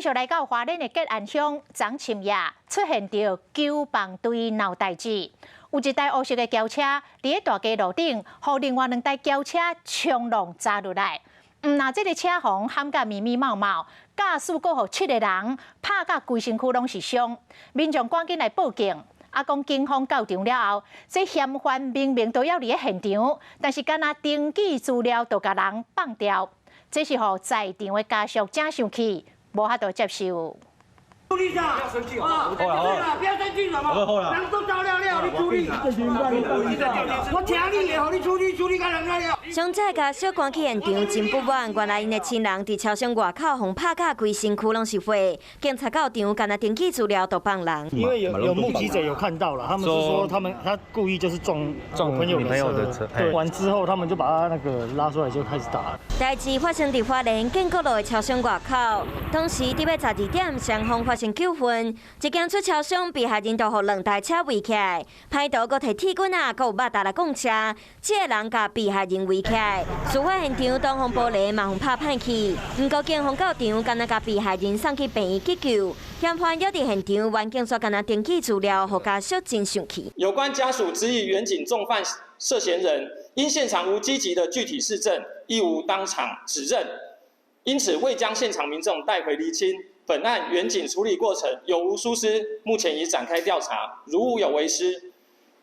续来到花莲的吉安乡，昨深夜出现着救棒队闹代志，有一台黑色的轿车伫大街路顶，互另外2台轿车冲浪砸落来。那这个车祸喊甲密密麻麻，驾驶阁互7个人拍甲规身躯拢是伤，民众赶紧来报警。讲警方到场了后，这嫌犯明明都要伫现场，但是敢若登记资料就甲人放掉，这是互在场的家属真生气。 无法度接受。处理一下，不要生气哦。不要生气什么？人都照料了，你处理。我请你的，你处理甲人了。伤者家属赶去现场，真不满，原来因的亲人伫超商外口，互拍甲规身躯拢是花。警察到场，干那登记资料都放人。因为有目击者有看到了，他们是说他故意就是撞朋友的车，对，完之后他们就把他那个拉出来就开始打。代志发生伫花莲建国路的超商外口，当时伫要12点，双方发生纠纷，一间出超商被害人就互2台车围起来，歹徒佫摕铁棍啊，佫有肉搭来攻车，这个人甲被害人围起来。事发现场东方玻璃嘛互拍歹去，不过警方到场，干那甲被害人送去病院急救。嫌犯要伫现场，原警说干那登记资料，互家属真生气。有关家属质疑远警重犯涉嫌人，因现场无积极的具体事证，亦无当场指认，因此未将现场民众带回厘清。本案远警处理过程有无疏失，目前已展开调查，如无有违失，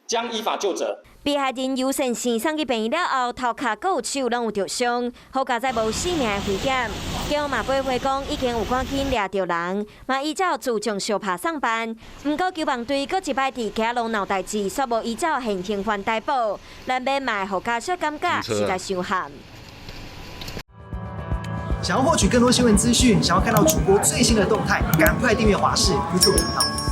将依法就责。被害人优先性送去病院了后，头壳佮有手拢有着伤，好佳在无性命的危险。警方嘛回回讲已经有赶紧抓着人，嘛依照自重小拍送办。不过救亡队搁一摆伫家龙闹代志，煞无依照现行犯逮捕，难免嘛互家属感觉实在伤寒。想要获取更多新闻资讯，想要看到主播最新的动态，赶快订阅华视 YouTube 频道。